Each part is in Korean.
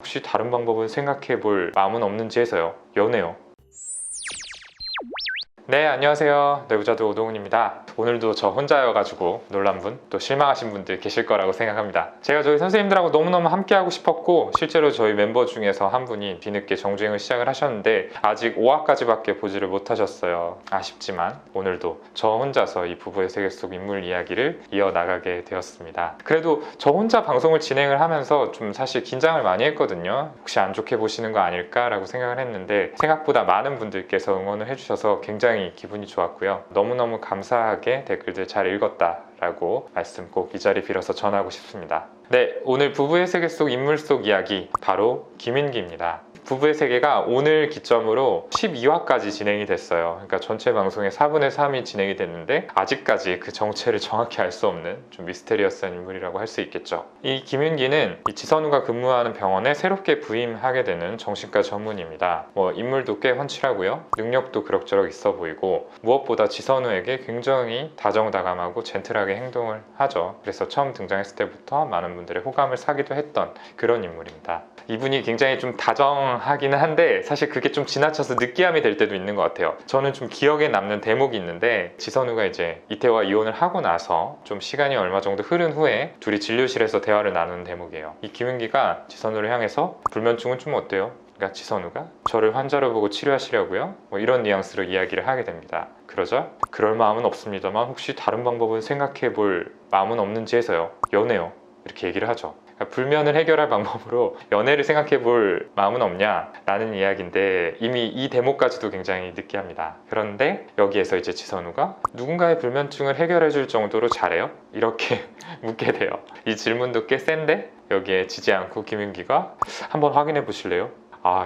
혹시 다른 방법은 생각해 볼 마음은 없는지 해서요. 연애요. 네, 안녕하세요. 내부자들 오동훈입니다. 오늘도 저 혼자여가지고 놀란 분, 또 실망하신 분들 계실 거라고 생각합니다. 제가 저희 선생님들하고 너무너무 함께하고 싶었고, 실제로 저희 멤버 중에서 한 분이 뒤늦게 정주행을 시작을 하셨는데 아직 5화까지밖에 보지를 못하셨어요. 아쉽지만 오늘도 저 혼자서 이 부부의 세계 속 인물 이야기를 이어나가게 되었습니다. 그래도 저 혼자 방송을 진행을 하면서 좀 사실 긴장을 많이 했거든요. 혹시 안 좋게 보시는 거 아닐까라고 생각을 했는데 생각보다 많은 분들께서 응원을 해주셔서 굉장히 기분이 좋았고요. 너무너무 감사하게 댓글들 잘 읽었다 라고 말씀 꼭 이 자리 빌어서 전하고 싶습니다. 네, 오늘 부부의 세계 속 인물 속 이야기 바로 김윤기입니다. 부부의 세계가 오늘 기점으로 12화까지 진행이 됐어요. 그러니까 전체 방송의 4분의 3이 진행이 됐는데 아직까지 그 정체를 정확히 알 수 없는 좀 미스테리어스한 인물이라고 할 수 있겠죠. 이 김윤기는 이 지선우가 근무하는 병원에 새롭게 부임하게 되는 정신과 전문의입니다. 인물도 꽤 훤칠하고요. 능력도 그럭저럭 있어 보이고 무엇보다 지선우에게 굉장히 다정다감하고 젠틀하게 행동을 하죠. 그래서 처음 등장했을 때부터 많은 분들의 호감을 사기도 했던 그런 인물입니다. 이분이 굉장히 좀 다정하기는 한데 사실 그게 좀 지나쳐서 느끼함이 될 때도 있는 것 같아요. 저는 좀 기억에 남는 대목이 있는데 지선우가 이제 이태호와 이혼을 하고 나서 좀 시간이 얼마 정도 흐른 후에 둘이 진료실에서 대화를 나누는 대목이에요. 이 김윤기가 지선우를 향해서 불면증은 좀 어때요? 그러니까 지선우가 저를 환자로 보고 치료하시려고요? 이런 뉘앙스로 이야기를 하게 됩니다. 그러자 그럴 마음은 없습니다만 혹시 다른 방법은 생각해 볼 마음은 없는지 해서요. 연애요. 이렇게 얘기를 하죠. 불면을 해결할 방법으로 연애를 생각해 볼 마음은 없냐 라는 이야기인데 이미 이 대목까지도 굉장히 느끼합니다. 그런데 여기에서 이제 지선우가 누군가의 불면증을 해결해 줄 정도로 잘해요? 이렇게 묻게 돼요. 이 질문도 꽤 센데 여기에 지지 않고 김윤기가 한번 확인해 보실래요?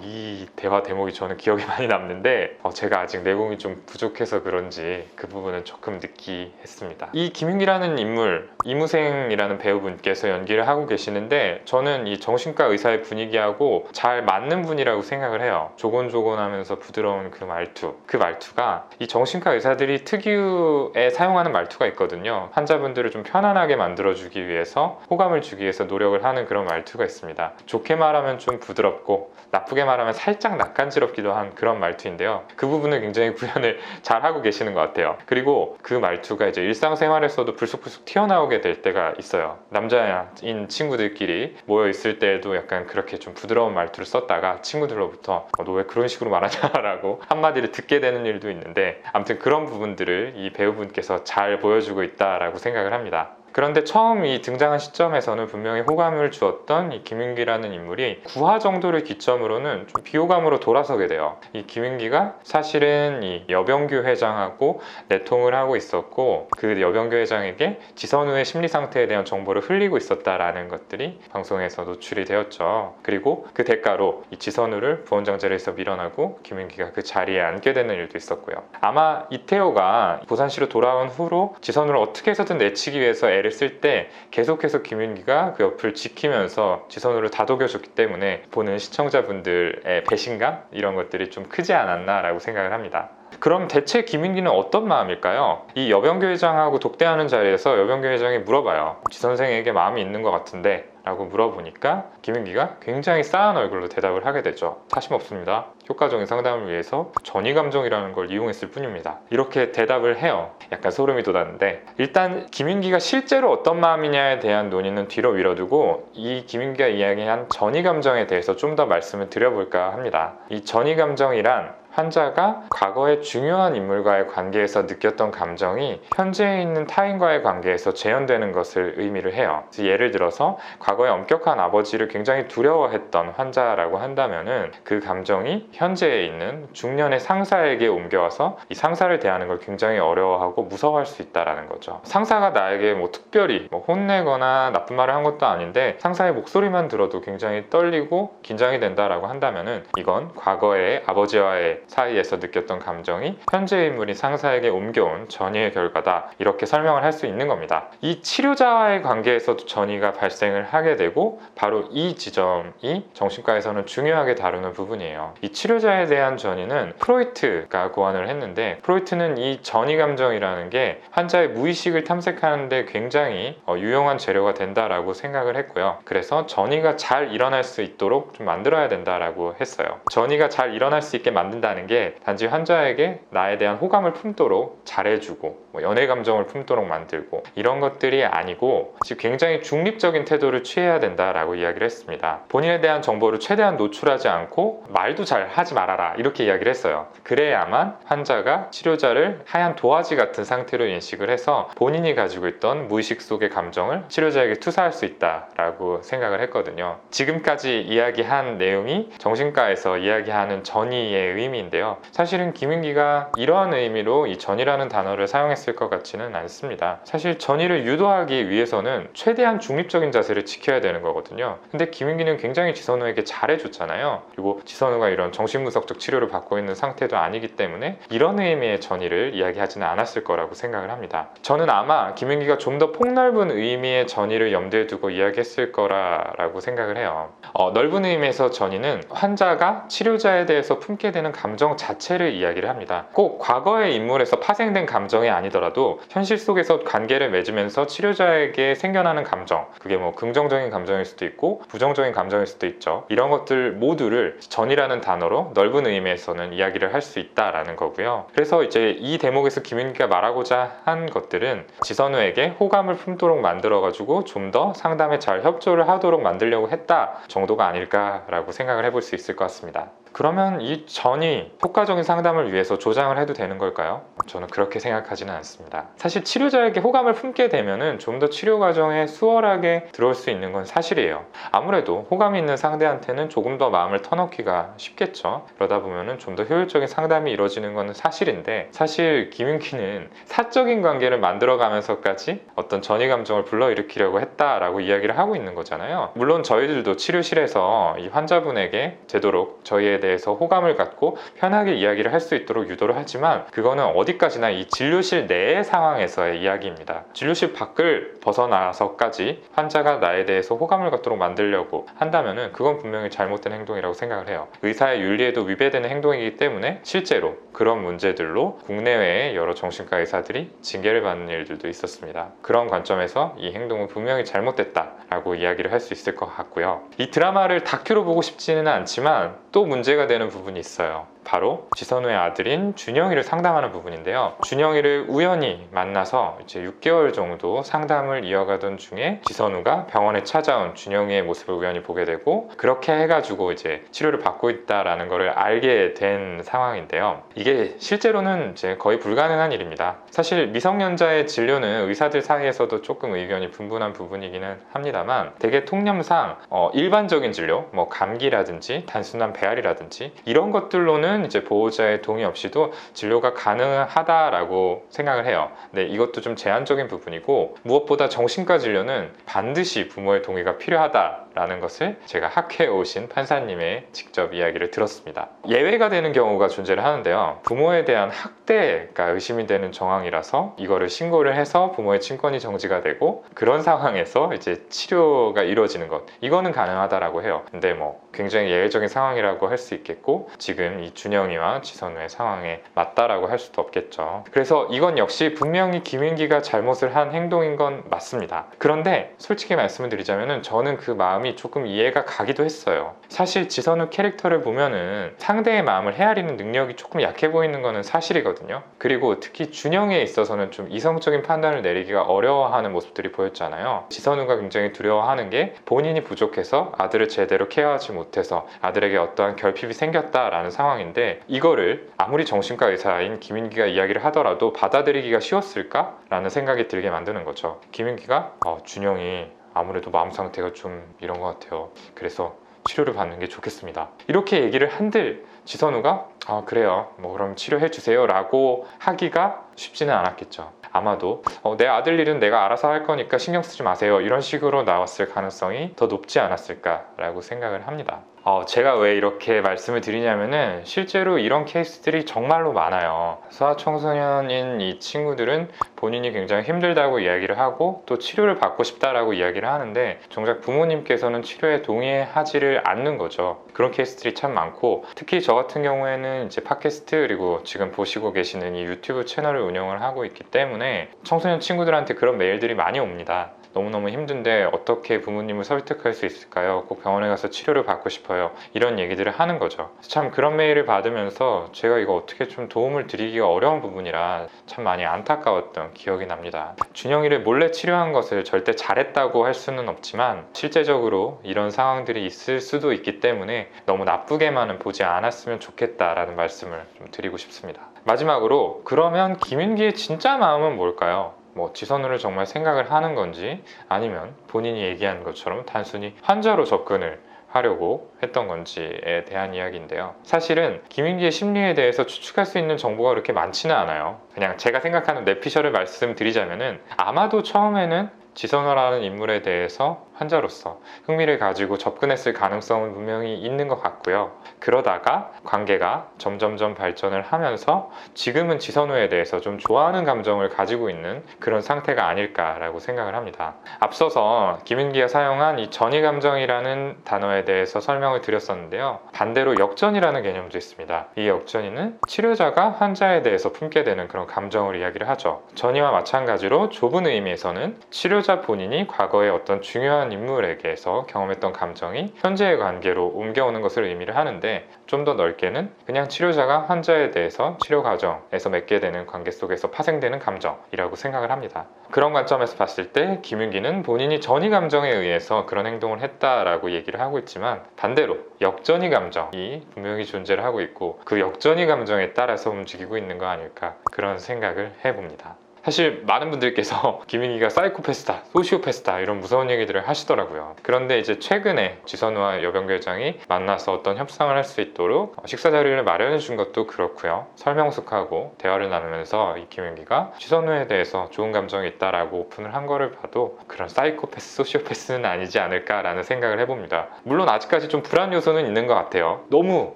이 대화 대목이 저는 기억에 많이 남는데 제가 아직 내공이 좀 부족해서 그런지 그 부분은 조금 느끼했습니다. 이 김윤기라는 인물, 이무생이라는 배우분께서 연기를 하고 계시는데 저는 이 정신과 의사의 분위기하고 잘 맞는 분이라고 생각을 해요. 조곤조곤하면서 부드러운 그 말투가 이 정신과 의사들이 특유의 사용하는 말투가 있거든요. 환자분들을 좀 편안하게 만들어주기 위해서 호감을 주기 위해서 노력을 하는 그런 말투가 있습니다. 좋게 말하면 좀 부드럽고 나쁘게 말하면 살짝 낯간지럽기도 한 그런 말투인데요. 그 부분을 굉장히 구현을 잘 하고 계시는 것 같아요. 그리고 그 말투가 이제 일상생활에서도 불쑥불쑥 튀어나오게 될 때가 있어요. 남자인 친구들끼리 모여 있을 때에도 약간 그렇게 좀 부드러운 말투를 썼다가 친구들로부터 너 왜 그런 식으로 말하냐라고 한마디를 듣게 되는 일도 있는데 아무튼 그런 부분들을 이 배우분께서 잘 보여주고 있다라고 생각을 합니다. 그런데 처음 이 등장한 시점에서는 분명히 호감을 주었던 이 김윤기라는 인물이 9화 정도를 기점으로는 좀 비호감으로 돌아서게 돼요. 이 김윤기가 사실은 이 여병규 회장하고 내통을 하고 있었고 그 여병규 회장에게 지선우의 심리 상태에 대한 정보를 흘리고 있었다라는 것들이 방송에서 노출이 되었죠. 그리고 그 대가로 이 지선우를 부원장제에서 밀어나고 김윤기가 그 자리에 앉게 되는 일도 있었고요. 아마 이태호가 부산시로 돌아온 후로 지선우를 어떻게 해서든 내치기 위해서 애를 쓸 때 계속해서 김윤기가 그 옆을 지키면서 지선우를 다독여줬기 때문에 보는 시청자분들의 배신감 이런 것들이 좀 크지 않았나 라고 생각을 합니다. 그럼 대체 김윤기는 어떤 마음일까요? 이 여병규 회장하고 독대하는 자리에서 여병규 회장이 물어봐요. 지 선생에게 마음이 있는 것 같은데 라고 물어보니까 김윤기가 굉장히 싸한 얼굴로 대답을 하게 되죠. 사심 없습니다. 효과적인 상담을 위해서 전이감정이라는 걸 이용했을 뿐입니다. 이렇게 대답을 해요. 약간 소름이 돋았는데 일단 김윤기가 실제로 어떤 마음이냐에 대한 논의는 뒤로 미뤄두고 이 김윤기가 이야기한 전이감정에 대해서 좀 더 말씀을 드려볼까 합니다. 이 전이감정이란 환자가 과거의 중요한 인물과의 관계에서 느꼈던 감정이 현재에 있는 타인과의 관계에서 재현되는 것을 의미를 해요. 예를 들어서 과거에 엄격한 아버지를 굉장히 두려워했던 환자라고 한다면은 그 감정이 현재에 있는 중년의 상사에게 옮겨와서 이 상사를 대하는 걸 굉장히 어려워하고 무서워할 수 있다는 거죠. 상사가 나에게 특별히 혼내거나 나쁜 말을 한 것도 아닌데 상사의 목소리만 들어도 굉장히 떨리고 긴장이 된다라고 한다면은 이건 과거의 아버지와의 사이에서 느꼈던 감정이 현재 인물인 상사에게 옮겨온 전이의 결과다, 이렇게 설명을 할 수 있는 겁니다. 이 치료자와의 관계에서도 전이가 발생을 하게 되고 바로 이 지점이 정신과에서는 중요하게 다루는 부분이에요. 이 치료자에 대한 전이는 프로이트가 고안을 했는데, 프로이트는 이 전이 감정이라는 게 환자의 무의식을 탐색하는 데 굉장히 유용한 재료가 된다라고 생각을 했고요. 그래서 전이가 잘 일어날 수 있도록 좀 만들어야 된다라고 했어요. 전이가 잘 일어날 수 있게 만든다는 게 단지 환자에게 나에 대한 호감을 품도록 잘해주고 연애 감정을 품도록 만들고 이런 것들이 아니고 굉장히 중립적인 태도를 취해야 된다라고 이야기를 했습니다. 본인에 대한 정보를 최대한 노출하지 않고 말도 잘 하지 말아라, 이렇게 이야기를 했어요. 그래야만 환자가 치료자를 하얀 도화지 같은 상태로 인식을 해서 본인이 가지고 있던 무의식 속의 감정을 치료자에게 투사할 수 있다라고 생각을 했거든요. 지금까지 이야기한 내용이 정신과에서 이야기하는 전이의 의미인데요. 사실은 김윤기가 이러한 의미로 이 전이라는 단어를 사용했을 것 같지는 않습니다. 사실 전이를 유도하기 위해서는 최대한 중립적인 자세를 지켜야 되는 거거든요. 근데 김윤기는 굉장히 지선우에게 잘해줬잖아요. 그리고 지선우가 이런 정신분석적 치료를 받고 있는 상태도 아니기 때문에 이런 의미의 전이를 이야기하지는 않았을 거라고 생각을 합니다. 저는 아마 김윤기가 좀 더 폭넓은 의미의 전이를 염두에 두고 이야기했을 거라고 생각을 해요. 넓은 의미에서 전이는 환자가 치료자에 대해서 품게 되는 감정 자체를 이야기를 합니다. 꼭 과거의 인물에서 파생된 감정이 아니더라도 현실 속에서 관계를 맺으면서 치료자에게 생겨나는 감정, 그게 뭐 긍정적인 감정일 수도 있고 부정적인 감정일 수도 있죠. 이런 것들 모두를 전이라는 단어로 넓은 의미에서는 이야기를 할 수 있다라는 거고요. 그래서 이제 이 대목에서 김윤기가 말하고자 한 것들은 지선우에게 호감을 품도록 만들어가지고 좀 더 상담에 잘 협조를 하도록 만들려고 했다 정도가 아닐까라고 생각을 해볼 수 있을 것 같습니다. 그러면 이 전이 효과적인 상담을 위해서 조장을 해도 되는 걸까요? 저는 그렇게 생각하지는 않습니다. 사실 치료자에게 호감을 품게 되면은 좀 더 치료 과정에 수월하게 들어올 수 있는 건 사실이에요. 아무래도 호감이 있는 상대한테는 조금 더 마음을 터놓기가 쉽겠죠. 그러다 보면은 좀 더 효율적인 상담이 이루어지는 건 사실인데, 사실 김윤기는 사적인 관계를 만들어가면서까지 어떤 전이 감정을 불러일으키려고 했다라고 이야기를 하고 있는 거잖아요. 물론 저희들도 치료실에서 이 환자분에게 되도록 저희에 대해서 호감을 갖고 편하게 이야기를 할 수 있도록 유도를 하지만, 그거는 어디까지나 이 진료실 내의 상황에서의 이야기입니다. 진료실 밖을 벗어나서까지 환자가 나에 대해서 호감을 갖도록 만들려고 한다면은 그건 분명히 잘못된 행동이라고 생각을 해요. 의사의 윤리에도 위배되는 행동이기 때문에 실제로 그런 문제들로 국내외의 여러 정신과 의사들이 징계를 받는 일들도 있었습니다. 그런 관점에서 이 행동은 분명히 잘못됐다라고 이야기를 할 수 있을 것 같고요. 이 드라마를 다큐로 보고 싶지는 않지만 또 문제가 되는 부분이 있어요. 바로 지선우의 아들인 준영이를 상담하는 부분인데요. 준영이를 우연히 만나서 이제 6개월 정도 상담을 이어가던 중에 지선우가 병원에 찾아온 준영이의 모습을 우연히 보게 되고, 그렇게 해가지고 이제 치료를 받고 있다라는 것을 알게 된 상황인데요. 이게 실제로는 이제 거의 불가능한 일입니다. 사실 미성년자의 진료는 의사들 사이에서도 조금 의견이 분분한 부분이기는 합니다만, 대개 통념상 일반적인 진료, 뭐 감기라든지 단순한 배앓이라든지 이런 것들로는 이제 보호자의 동의 없이도 진료가 가능하다라고 생각을 해요. 근데 이것도 좀 제한적인 부분이고, 무엇보다 정신과 진료는 반드시 부모의 동의가 필요하다라는 것을 제가 학회에 오신 판사님의 직접 이야기를 들었습니다. 예외가 되는 경우가 존재를 하는데요. 부모에 대한 학대가 의심이 되는 정황이라서 이거를 신고를 해서 부모의 친권이 정지가 되고, 그런 상황에서 이제 치료가 이루어지는 것, 이거는 가능하다라고 해요. 근데 뭐 굉장히 예외적인 상황이라고 할 수 있겠고, 지금 이 준영이와 지선우의 상황에 맞다라고 할 수도 없겠죠. 그래서 이건 역시 분명히 김윤기가 잘못을 한 행동인 건 맞습니다. 그런데 솔직히 말씀을 드리자면은 저는 그 마음이 조금 이해가 가기도 했어요. 사실 지선우 캐릭터를 보면은 상대의 마음을 헤아리는 능력이 조금 약해 보이는 거는 사실이거든요. 그리고 특히 준영이에 있어서는 좀 이성적인 판단을 내리기가 어려워하는 모습들이 보였잖아요. 지선우가 굉장히 두려워하는 게 본인이 부족해서 아들을 제대로 케어하지 못해서 아들에게 어떠한 결핍이 생겼다라는 상황인데, 이거를 아무리 정신과 의사인 김윤기가 이야기를 하더라도 받아들이기가 쉬웠을까? 라는 생각이 들게 만드는 거죠. 김윤기가 준영이 아무래도 마음 상태가 좀 이런 것 같아요. 그래서 치료를 받는 게 좋겠습니다. 이렇게 얘기를 한들 지선우가 그래요, 뭐 그럼 치료해 주세요 라고 하기가 쉽지는 않았겠죠. 아마도 내 아들 일은 내가 알아서 할 거니까 신경 쓰지 마세요, 이런 식으로 나왔을 가능성이 더 높지 않았을까라고 생각을 합니다. 제가 왜 이렇게 말씀을 드리냐면은 실제로 이런 케이스들이 정말로 많아요. 소아청소년인 이 친구들은 본인이 굉장히 힘들다고 이야기를 하고 또 치료를 받고 싶다라고 이야기를 하는데 정작 부모님께서는 치료에 동의하지를 않는 거죠. 그런 케이스들이 참 많고, 특히 저 같은 경우에는 이제 팟캐스트 그리고 지금 보시고 계시는 이 유튜브 채널을 운영을 하고 있기 때문에 청소년 친구들한테 그런 메일들이 많이 옵니다. 너무너무 힘든데 어떻게 부모님을 설득할 수 있을까요? 꼭 병원에 가서 치료를 받고 싶어요, 이런 얘기들을 하는 거죠. 참 그런 메일을 받으면서 제가 이거 어떻게 좀 도움을 드리기가 어려운 부분이라 참 많이 안타까웠던 기억이 납니다. 준영이를 몰래 치료한 것을 절대 잘했다고 할 수는 없지만 실제적으로 이런 상황들이 있을 수도 있기 때문에 너무 나쁘게만은 보지 않았으면 좋겠다라는 말씀을 좀 드리고 싶습니다. 마지막으로, 그러면 김윤기의 진짜 마음은 뭘까요? 지선우를 정말 생각을 하는 건지, 아니면 본인이 얘기한 것처럼 단순히 환자로 접근을 하려고 했던 건지에 대한 이야기인데요. 사실은 김윤기의 심리에 대해서 추측할 수 있는 정보가 그렇게 많지는 않아요. 그냥 제가 생각하는 뇌피셜을 말씀드리자면은, 아마도 처음에는 지선우라는 인물에 대해서 환자로서 흥미를 가지고 접근했을 가능성은 분명히 있는 것 같고요. 그러다가 관계가 점점점 발전을 하면서 지금은 지선우에 대해서 좀 좋아하는 감정을 가지고 있는 그런 상태가 아닐까라고 생각을 합니다. 앞서서 김윤기가 사용한 이 전이 감정이라는 단어에 대해서 설명을 드렸었는데요. 반대로 역전이라는 개념도 있습니다. 이 역전이는 치료자가 환자에 대해서 품게 되는 그런 감정을 이야기를 하죠. 전이와 마찬가지로 좁은 의미에서는 치료자 본인이 과거에 어떤 중요한 인물에게서 경험했던 감정이 현재의 관계로 옮겨오는 것을 의미를 하는데, 좀 더 넓게는 그냥 치료자가 환자에 대해서 치료 과정에서 맺게 되는 관계 속에서 파생되는 감정이라고 생각을 합니다. 그런 관점에서 봤을 때 김윤기는 본인이 전이 감정에 의해서 그런 행동을 했다라고 얘기를 하고 있지만, 반대로 역전이 감정이 분명히 존재를 하고 있고 그 역전이 감정에 따라서 움직이고 있는 거 아닐까, 그런 생각을 해봅니다. 사실 많은 분들께서 김윤기가 사이코패스다, 소시오패스다, 이런 무서운 얘기들을 하시더라고요. 그런데 이제 최근에 지선우와 여병결장이 만나서 어떤 협상을 할 수 있도록 식사 자리를 마련해 준 것도 그렇고요. 설명숙하고 대화를 나누면서 이 김윤기가 지선우에 대해서 좋은 감정이 있다라고 오픈을 한 거를 봐도 그런 사이코패스, 소시오패스는 아니지 않을까라는 생각을 해봅니다. 물론 아직까지 좀 불안 요소는 있는 것 같아요. 너무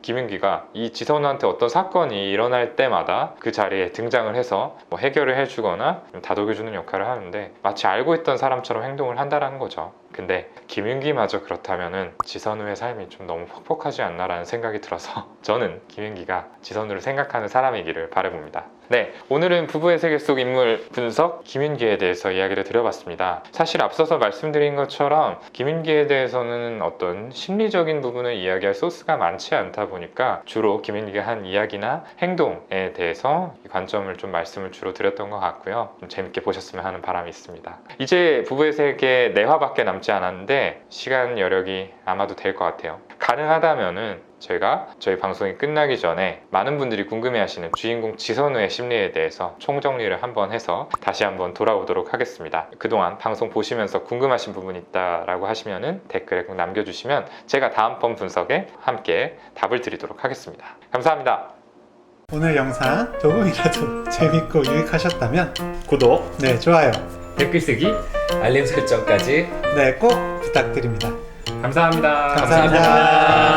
김윤기가 이 지선우한테 어떤 사건이 일어날 때마다 그 자리에 등장을 해서 해결을 해주고 다독여주는 역할을 하는데, 마치 알고 있던 사람처럼 행동을 한다는 거죠. 근데 김윤기마저 그렇다면은 지선우의 삶이 좀 너무 퍽퍽하지 않나라는 생각이 들어서 저는 김윤기가 지선우를 생각하는 사람이기를 바라봅니다. 네, 오늘은 부부의 세계 속 인물 분석 김윤기에 대해서 이야기를 드려봤습니다. 사실 앞서서 말씀드린 것처럼 김윤기에 대해서는 어떤 심리적인 부분을 이야기할 소스가 많지 않다 보니까 주로 김윤기가 한 이야기나 행동에 대해서 이 관점을 좀 말씀을 주로 드렸던 것 같고요. 좀 재밌게 보셨으면 하는 바람이 있습니다. 이제 부부의 세계 4화밖에 남지 않았는데 시간 여력이 아마도 될 것 같아요. 가능하다면은 제가 저희 방송이 끝나기 전에 많은 분들이 궁금해하시는 주인공 지선우의 심리에 대해서 총정리를 한번 해서 다시 한번 돌아오도록 하겠습니다. 그동안 방송 보시면서 궁금하신 부분 있다라고 하시면은 댓글에 꼭 남겨주시면 제가 다음번 분석에 함께 답을 드리도록 하겠습니다. 감사합니다. 오늘 영상 조금이라도 재밌고 유익하셨다면 구독, 좋아요, 댓글 쓰기, 알림 설정까지 꼭 부탁드립니다. 감사합니다. 감사합니다.